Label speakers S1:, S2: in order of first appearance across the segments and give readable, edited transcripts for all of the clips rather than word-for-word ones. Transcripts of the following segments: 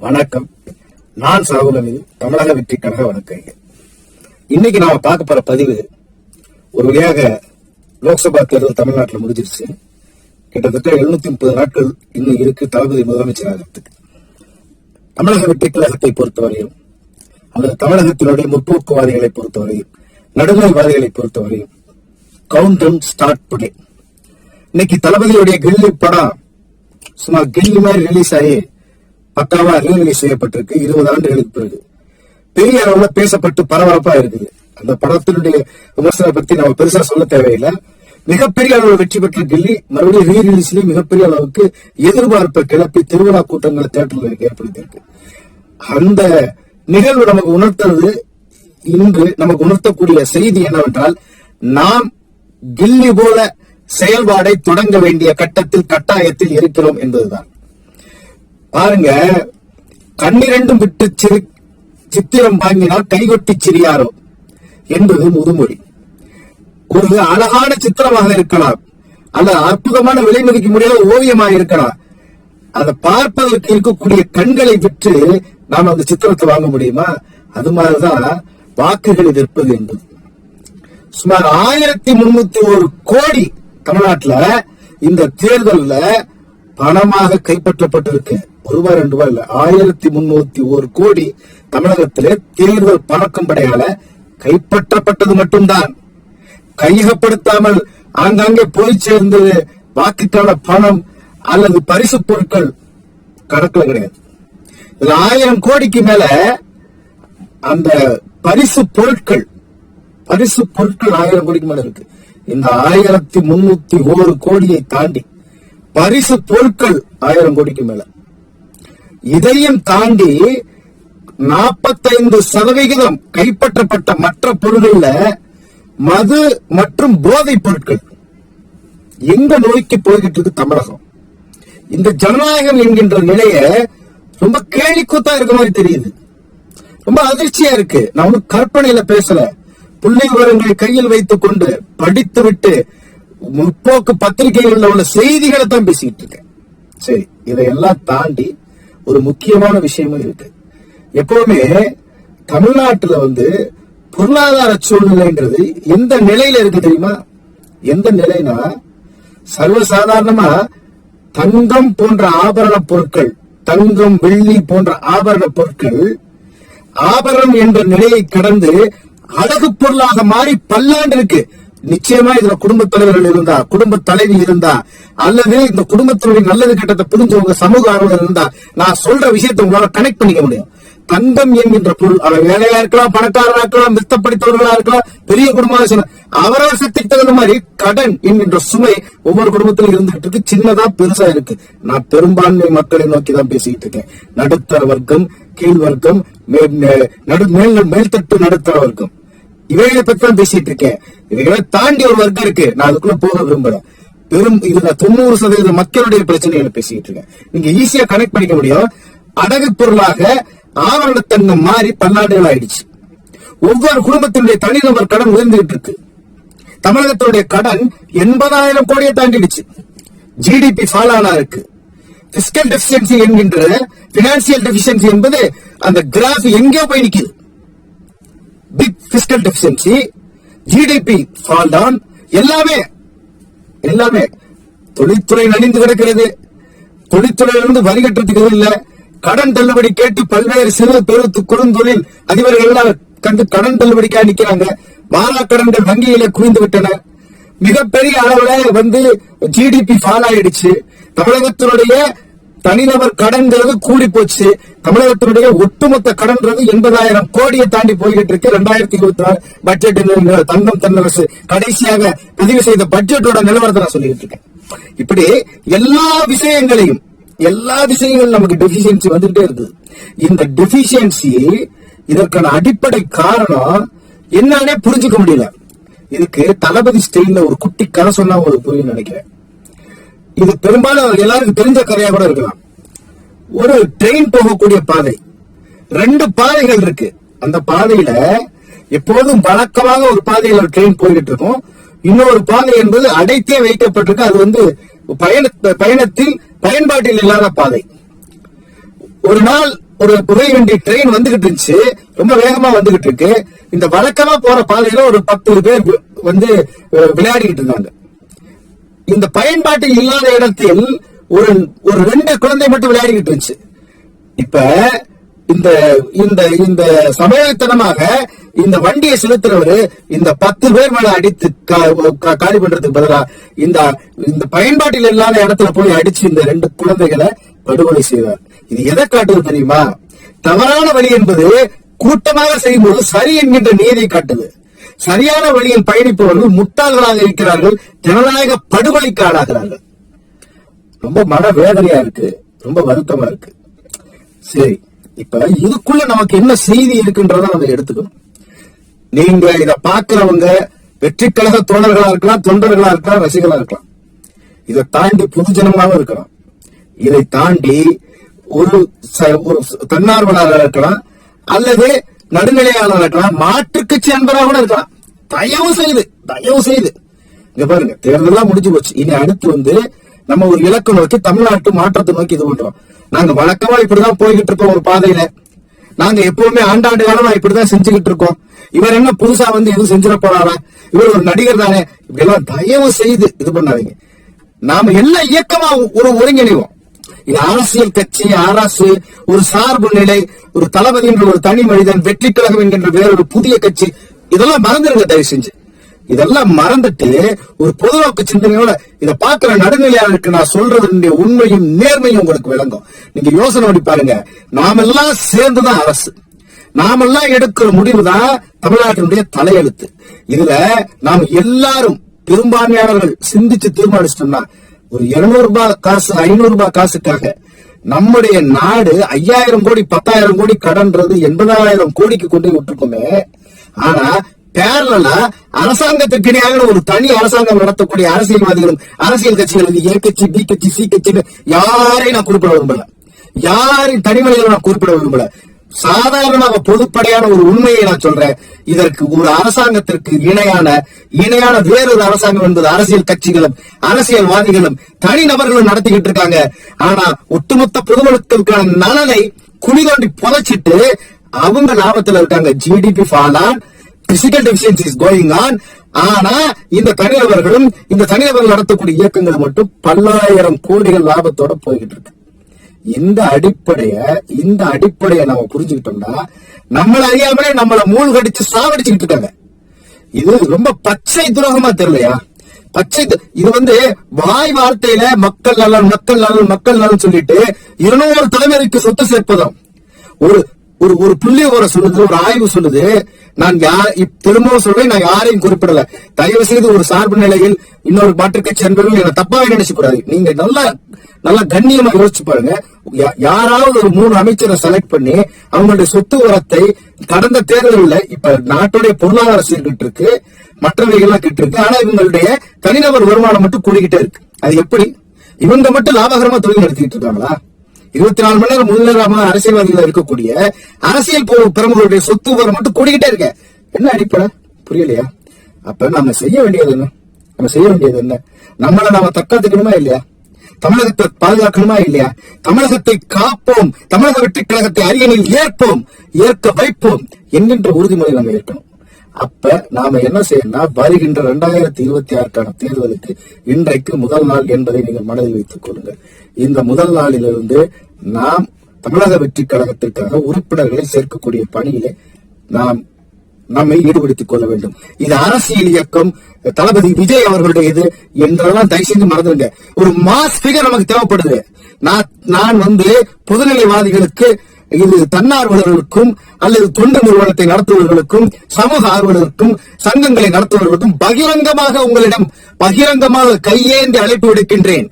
S1: வணக்கம். நான் சாகுலமி, தமிழக வெற்றி கழக வணக்கங்க. இன்னைக்கு நாம பார்க்க போற பதிவு ஒரு வழியாக லோக்சபா தேர்தல் தமிழ்நாட்டில் முடிஞ்சிருச்சு. கிட்டத்தட்ட 730 நாட்கள் இன்னும் இருக்கு தளபதி முதலமைச்சர் ஆகிறதுக்கு. தமிழக வெற்றி கழகத்தை பொறுத்தவரையும் அல்லது தமிழகத்தினுடைய முற்போக்குவாதிகளை பொறுத்தவரையும் நடுநிலைவாதிகளை பொறுத்தவரையும் கவுண்ட் டவுன் ஸ்டார்ட் டுடே. இன்னைக்கு தளபதியுடைய கில்லி படம் சும்மா கில்லி மாதிரி ரிலீஸ் ஆகி பக்காவா ரீரிலீஸ் செய்யப்பட்டிருக்கு. 20 ஆண்டுகளுக்கு பிறகு பெரிய அளவுல பேசப்பட்டு பரபரப்பா இருக்குது. அந்த படத்தினுடைய விமர்சனம் பத்தி நம்ம பெருசா சொல்ல தேவையில்லை. மிகப்பெரிய அளவில் வெற்றி பெற்ற கில்லி மறுபடியும் ரீரிலீஸ்லயும் மிகப்பெரிய அளவுக்கு எதிர்பார்ப்பை கிளப்பி திருவிழா கூட்டங்களை தேட்டரில் ஏற்படுத்தியிருக்கு. அந்த நிகழ்வு நமக்கு உணர்த்துறது, இன்று நமக்கு உணர்த்தக்கூடிய செய்தி என்னவென்றால், நாம் கில்லி போல செயல்பாடை தொடங்க வேண்டிய கட்டாயத்தில் இருக்கிறோம் என்பதுதான். பாருங்க, கண்ணிரண்டும் விட்டு சித்திரம் வாங்கினால் கைகொட்டி சிரியாரோ என்பது முதுமொழி. ஒரு அழகான சித்திரமாக இருக்கலாம், அல்லது அற்புதமான விலை மதிக்க முடியாத ஓவியமாக இருக்கலாம். அதை பார்ப்பதற்கு இருக்கக்கூடிய கண்களை விற்று நாம் அந்த சித்திரத்தை வாங்க முடியுமா? அது மாதிரிதான் வாக்குகளை விற்பது என்பது. சுமார் 1301 கோடி தமிழ்நாட்டில் இந்த தேர்தலில் பணமாக கைப்பற்றப்பட்டிருக்கு. ₹1 2 இல்ல, 1301 கோடி தமிழகத்திலே தேர்தல் பணக்கம் படையால கைப்பற்றப்பட்டது மட்டும்தான். கையகப்படுத்தாமல் ஆங்காங்கே போய் சேர்ந்து வாக்குக்கான பணம் அல்லது பரிசு பொருட்கள் கணக்குல கிடையாது. 1000 கோடிக்கு மேல அந்த பரிசு பொருட்கள் 1000 கோடிக்கு மேல இருக்கு. இந்த 1301 கோடியை தாண்டி பரிசு பொருட்கள் 1000 கோடிக்கு மேல. இதையும் தாண்டி 45% கைப்பற்றப்பட்ட மற்ற பொருள்கள்ல மது மற்றும் போதைப் பொருட்கள். எங்க நோய்க்கு போய்கிட்டு இருக்கு தமிழகம்? இந்த ஜனநாயகம் என்கின்ற நிலைய ரொம்ப கேலிக்கூத்தா இருக்க மாதிரி தெரியுது. ரொம்ப அதிர்ச்சியா இருக்கு. நான் ஒன்னும் கற்பனையில பேசல. புள்ளி விவரங்களை கையில் வைத்துக் கொண்டு படித்து விட்டு முற்போக்கு பத்திரிகைகளில் உள்ள செய்திகளை தான் பேசிட்டு இருக்கேன். சரி, இதையெல்லாம் தாண்டி ஒரு முக்கியமான விஷயமும் இருக்கு. எப்பவுமே தமிழ்நாட்டுல பொருளாதார சூழ்நிலைங்கிறது எந்த நிலையில இருக்கு தெரியுமா? எந்த நிலைனா, சர்வசாதாரணமா தங்கம் போன்ற ஆபரண பொருட்கள், தங்கம் வெள்ளி போன்ற ஆபரண பொருட்கள் ஆபரணம் என்ற நிலையை கடந்து அழகு பொருளாக மாறி பல்லாண்டு இருக்கு. நிச்சயமா இதுல குடும்பத் தலைவர்கள் இருந்தா, குடும்ப தலைவி இருந்தா, அல்லது இந்த குடும்பத்தினுடைய நல்லது கெட்டத்தை புரிஞ்சவங்க சமூக ஆர்வலர் இருந்தா நான் சொல்ற விஷயத்தை உங்களால கனெக்ட் பண்ணிக்க முடியும். தங்கம் என்கின்ற பொருள், அவர் வேலையா இருக்கலாம், பணக்காரரா இருக்கலாம், வித்தப்படித்தவர்களா இருக்கலாம், பெரிய குடும்பம், அவரவர் சக்திக்கு தகுந்த மாதிரி கடன் என்கின்ற சுமை ஒவ்வொரு குடும்பத்திலும் இருந்துட்டு இருக்கு. சின்னதா பெருசா இருக்கு. நான் பெரும்பான்மை மக்களை நோக்கி தான் பேசிட்டு இருக்கேன். நடுத்தர வர்க்கம், கீழ் வர்க்கம், மேல்தட்டு நடுத்தர வர்க்கம், இவைகளை பத்தி தான் பேசிட்டு இருக்கேன். இவைகளை தாண்டி ஒரு வர்க்கம் இருக்கு. நான் அதுக்குள்ள போக விரும்பல. இதுல 90% மக்களுடைய பிரச்சனைகளை பேசிட்டு இருக்கேன். நீங்க ஈஸியா கனெக்ட் பண்ணிக்க முடியும். அடகு பொருளாக ஆவரண தங்கம் மாறி பல்லாண்டுகள் ஆயிடுச்சு. ஒவ்வொரு குடும்பத்தினுடைய தனிநபர் கடன் உயர்ந்துகிட்டு இருக்கு. தமிழகத்தினுடைய கடன் 80,000 கோடியை தாண்டிடுச்சு. ஜிடிபி ஃபால் ஆனா இருக்கு. பிஸ்கல் டெபிஷியன்சி என்கின்ற பினான்சியல் டெபிஷியன்சி என்பது அந்த கிராஃப் எங்கேயோ போய் நிக்குது. Big fiscal deficiency, GDP fall down, எல்லாமே தொழில்துறை நலிந்து கிடக்கிறது. தொழில்துறையிலிருந்து வரி கட்டுறதுக்கு இல்ல. கடன் தள்ளுபடி கேட்டு பல்வேறு சிறு பெரு குறுந்தொழில் அதிபர்கள் எல்லாம் கடன் தள்ளுபடிக்கா நிக்கிறாங்க. மாறா கடன்கள் வங்கியில குவிந்து விட்டன. மிகப்பெரிய அளவுல ஜிடிபி ஃபால் ஆயிடுச்சு. தமிழகத்தினுடைய தனிநபர் கடன்கிறது கூடி போச்சு. தமிழகத்தினுடைய ஒட்டுமொத்த கடன்றது 80,000 கோடியை தாண்டி போய்கிட்டு இருக்கு. 2024 பட்ஜெட் தங்கம் தென்னரசு கடைசியாக பதிவு செய்த பட்ஜெட்டோட நிலவரத்தை நான் சொல்லிட்டு இருக்கேன். இப்படி எல்லா விஷயங்களும் நமக்கு டெபிஷியன்சி வந்துட்டே இருக்குது. இந்த டெபிஷியன்சி, இதற்கான அடிப்படை காரணம் என்னன்னே புரிஞ்சுக்க முடியல. இதுக்கு தளபதி ஸ்டைல்ல ஒரு குட்டி கதை சொன்னா உங்களுக்கு புரியும் நினைக்கிறேன். இது பெரும்பாலும் எல்லாருக்கும் தெரிஞ்ச கதையா கூட இருக்கலாம். ஒரு ட்ரெயின் போகக்கூடிய பாதை, 2 பாதைகள் இருக்கு. அந்த பாதையில எப்போதும் வழக்கமாக ஒரு பாதையில ஒரு ட்ரெயின் போய்கிட்டு இருக்கும். இன்னொரு பாதை என்பது அடைத்தே வைக்கப்பட்டிருக்கு. அது பயணத்தில் பயன்பாட்டில் இல்லாத பாதை. ஒரு நாள் ஒரு புகைவண்டி ட்ரெயின் வந்துகிட்டு இருந்துச்சு, ரொம்ப வேகமா வந்துகிட்டு இருக்கு. இந்த வழக்கமா போற பாதையில ஒரு 10 பேர் வந்து விளையாடிக்கிட்டு இருந்தாங்க. இந்த பயன்பாட்டில் இல்லாத இடத்தில் ஒரு 2 குழந்தை மட்டும் விளையாடிக்கிட்டு இருந்துச்சு. இப்ப இந்த இந்த இந்த சமயத்தனமாக இந்த வண்டியை செலுத்துறவரு இந்த 10 பேர் மேல அடித்து காலி பண்றதுக்கு பதிலா இந்த பயன்பாட்டில் இல்லாத இடத்துல போய் அடிச்சு இந்த 2 குழந்தைகளை படுகொலை செய்தார். இது எதை காட்டுது தெரியுமா? தவறான வழி என்பது கூட்டமாக செய்யும்போது சரி என்கின்ற நீதியை காட்டுது. சரியான வழியில் பயணிப்பவர்கள் முட்டாள்களாக இருக்கிறார்கள், ஜனநாயக படுகொலைக்கு ஆளாகிறார்கள். ரொம்ப மன வேதனையா இருக்கு, ரொம்ப வருத்தமா இருக்கு. சரி, இப்ப இதுக்குள்ள நமக்கு என்ன செய்தி இருக்குன்றத நம்ம எடுத்துக்கணும். நீங்க இத பாக்குறவங்க வெற்றி கழக தோழர்களா இருக்கலாம், தொண்டர்களா இருக்கலாம், ரசிகர்களா இருக்கலாம். இதை தாண்டி பொதுஜனமாவும் இருக்கலாம். இதை தாண்டி ஒரு தன்னார்வலராக இருக்கலாம், அல்லது நடுநிலையாளர் இருக்கலாம், மாற்றுக் கட்சி அன்பராக கூட இருக்கலாம். தயவு செய்து இங்க பாருங்க, தேர்தலாம் முடிஞ்சு போச்சு. இனி அடுத்து நம்ம ஒரு இலக்கு நோக்கி, தமிழ்நாட்டு மாற்றத்தை நோக்கி இது பண்றோம். நாங்க வழக்கமா இப்படிதான் போய்கிட்டு இருக்கோம் ஒரு பாதையில. நாங்க எப்பவுமே ஆண்டாண்டு காலமா இப்படிதான் செஞ்சுக்கிட்டு இருக்கோம். இவர் என்ன புதுசா எதுவும் செஞ்சிட போறாரா? இவர் ஒரு நடிகர் தானே. இப்படி எல்லாம் தயவு செய்து இது பண்ணாதீங்க. நாம எல்லா இயக்கமா ஒரு ஒருங்கிணைவோம். இது அரசியல் கட்சி, அரசு, ஒரு சார்பு நிலை, ஒரு தளபதி என்ற ஒரு தனி மனிதன், வெற்றி கழகம் என்கின்ற வேறொரு புதிய கட்சி, இதெல்லாம் மறந்துருங்க தயவு செஞ்சு. இதெல்லாம் மறந்துட்டு ஒரு பொதுநோக்கு சிந்தனையோட இதை பாக்குற நடுநிலையாளருக்கு நான் சொல்றது உண்மையும் நேர்மையும் உங்களுக்கு விளங்கும். நீங்க யோசனை பண்ணி பாருங்க. நாமெல்லாம் சேர்ந்துதான் அரசு, நாமெல்லாம் எடுக்கிற முடிவுதான் தமிழ்நாட்டினுடைய தலையெழுத்து. இதுல நாம் எல்லாரும் பெரும்பான்மையாளர்கள் சிந்திச்சு தீர்மானிச்சிட்டோம்னா, ஒரு 200 ரூபாய் காசு, 500 ரூபாய் காசுக்காக நம்முடைய நாடு 5000 கோடி 10,000 கோடி கடன்றது 80,000 கோடிக்கு கொண்டு விட்டுருக்கோமே. ஆனா பேரலா அரசாங்கத்திற்கு இணையாக ஒரு தனி அரசாங்கம் நடத்தக்கூடிய அரசியல்வாதிகளும் அரசியல் கட்சிகளும் ஏ கட்சி, பி கட்சி, சி கட்சி யாரையும் நான் குறிப்பிட விரும்பல, யாரையும் தனிமனிதர்கள் நான் குறிப்பிட விரும்பல. சாதாரணமாக பொதுப்படையான ஒரு உண்மையை நான் சொல்றேன். இதற்கு ஒரு அரசாங்கத்திற்கு இணையான வேறொரு அரசாங்கம் என்பது அரசியல் கட்சிகளும் அரசியல்வாதிகளும் தனிநபர்களும் நடத்திக்கிட்டு இருக்காங்க. ஆனா ஒட்டுமொத்த பொதுமக்களுக்கான நலனை குழிதோண்டி புதைச்சிட்டு அவங்க லாபத்தில் இருக்காங்க. GDP fall on, physical deficiency is going on. ஆனா இந்த தனிநபர்கள் நடத்தக்கூடிய இயக்கங்கள் மட்டும் பல்லாயிரம் கோடிகள் லாபத்தோட போய்கிட்டு இருக்கு. இந்த அடிப்படைய நம்ம புரிஞ்சுக்கிட்டோம்னா நம்மள அறியாமலே நம்மள மூழ்கடிச்சு சாவடிச்சுக்கிட்டு இருக்காங்க. இது ரொம்ப பச்சை துரோகமா தெரியலையா? இது வாய் வார்த்தையில மக்கள் நலன் சொல்லிட்டு 200 தலைமுறைக்கு சொத்து சேர்ப்பதும் ஒரு புள்ளி சொல்லுது, ஒரு ஆய்வு சொல்லுது. நான் திரும்பவும் சொல்றேன், நான் யாரையும் குறிப்பிடல. தயவு செய்து ஒரு சார்பு நிலையில் இன்னொரு மாற்றுக் கட்சி என்பவர்கள் என்ன தப்பாக நினைச்சு கூடாது. நீங்க நல்லா கண்ணியமா யோசிச்சு பாருங்க. யாராவது ஒரு 3 அமைச்சரை செலக்ட் பண்ணி அவங்களுடைய சொத்து உரத்தை கடந்த தேர்தலில் இப்ப நாட்டுடைய பொருளாதார சீர்கிட்டு இருக்கு, மற்றவைகள்லாம் கிட்டு இருக்கு. ஆனா இவங்களுடைய தனிநபர் வருமானம் மட்டும் கூடிக்கிட்டே இருக்கு. அது எப்படி? இவங்க மட்டும் லாபகரமா தொழில் நடத்திட்டு இருக்காங்களா? 24 மணி நேரம் முன்னேறமா அரசியல்வாதிகள் இருக்கக்கூடிய அரசியல் பிரமுகர்களுடைய சொத்து உரம் மட்டும் கூடிக்கிட்டே இருக்க. என்ன அடிப்படை புரியலையா? அப்ப நம்ம செய்ய வேண்டியது என்ன? நம்மளை நாம தக்காத்துக்கணுமா இல்லையா? தமிழகத்தை பாதுகாக்கணுமா இல்லையா? தமிழகத்தை காப்போம், தமிழக வெற்றி கழகத்தை அரியணையில் ஏற்க வைப்போம் என்கின்ற உறுதிமொழி நம்ம ஏற்கணும். அப்ப நாம என்ன செய்யணும்? வருகின்ற 2026 தேர்தலுக்கு இன்றைக்கு முதல் நாள் என்பதை நீங்கள் மனதில் வைத்துக் கொள்ளுங்கள். இந்த முதல் நாளிலிருந்து நாம் தமிழக வெற்றி கழகத்திற்காக உறுப்பினர்களை சேர்க்கக்கூடிய பணியிலே நாம் நம்மை ஈடுபடுத்திக் கொள்ள வேண்டும். இது அரசியல் இயக்கம், தளபதி விஜய் அவர்களுடையது என்றெல்லாம் தயவு செஞ்சு மறந்துடுங்க. ஒரு மாஸ் பிகர் நமக்கு தேவைப்படுது. நான் பொதுநிலைவாதிகளுக்கு, இது தன்னார்வலர்களுக்கும் அல்லது தொண்டு நிறுவனத்தை நடத்துவர்களுக்கும் சமூக ஆர்வலர்களுக்கும் சங்கங்களை நடத்துவர்களுக்கும் பகிரங்கமாக கையேந்தி அழைப்பு விடுக்கின்றேன்.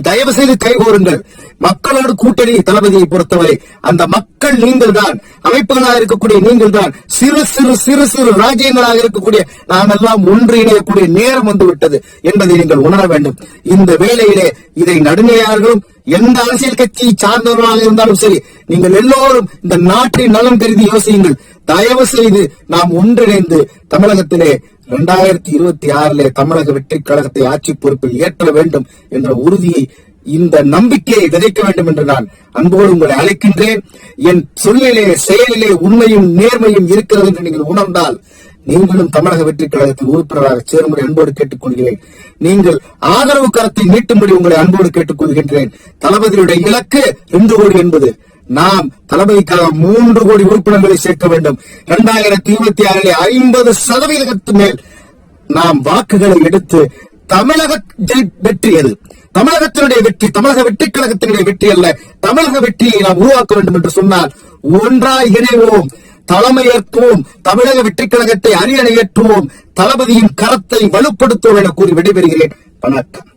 S1: தயவு செய்து கைகோருங்கள். மக்களோடு கூட்டணி தளபதியை பொறுத்தவரை அந்த மக்கள் நீங்கள் தான், அமைப்புகளாக இருக்கக்கூடிய நீங்கள் தான், சிறு சிறு ராஜ்யங்களாக இருக்கக்கூடிய நாம் எல்லாம் ஒன்றிணையக்கூடிய நேரம் வந்துவிட்டது என்பதை நீங்கள் உணர வேண்டும். இந்த வேளையிலே இதை நடுநிலையாளர்களும் எந்த அரசியல் கட்சியை சார்ந்தவர்களாக இருந்தாலும் சரி, நீங்கள் எல்லோரும் இந்த நாட்டின் நலன் கருதி யோசியுங்கள். தயவு செய்து நாம் ஒன்றிணைந்து தமிழகத்திலே 2026 தமிழக வெற்றி கழகத்தை ஆட்சி பொறுப்பில் ஏற்ற வேண்டும் என்ற உறுதியை இந்த நம்பிக்கையை விதைக்க வேண்டும் என்று நான் அன்போடு உங்களை அழைக்கின்றேன். என் சொல்லிலே செயலிலே உண்மையும் நேர்மையும் இருக்கிறது என்று நீங்கள் உணர்ந்தால் நீங்களும் தமிழக வெற்றி கழகத்தில் உறுப்பினராக சேரும்படி அன்போடு கேட்டுக்கொள்கிறேன். நீங்கள் ஆதரவு கரத்தை நீட்டும்படி உங்களை அன்போடு கேட்டுக்கொள்கின்றேன். தளபதியுடைய இலக்கு 2 கோடி என்பது. நாம் தளபதிக்காக 3 கோடி உறுப்பினர்களை சேர்க்க வேண்டும். 2026 50% மேல் நாம் வாக்குகளை எடுத்து தமிழக வெற்றி எது? தமிழகத்தினுடைய வெற்றி, தமிழக வெற்றி கழகத்தினுடைய வெற்றி அல்ல, தமிழக வெற்றியை நாம் உருவாக்க வேண்டும் என்று சொன்னால் ஒன்றாய் இணைவோம், தலைமையேற்போம், தமிழக வெற்றி கழகத்தை அரியணையேற்றுவோம், தளபதியின் கரத்தை வலுப்படுத்துவோம் என கூறி விடைபெறுகிறேன். வணக்கம்.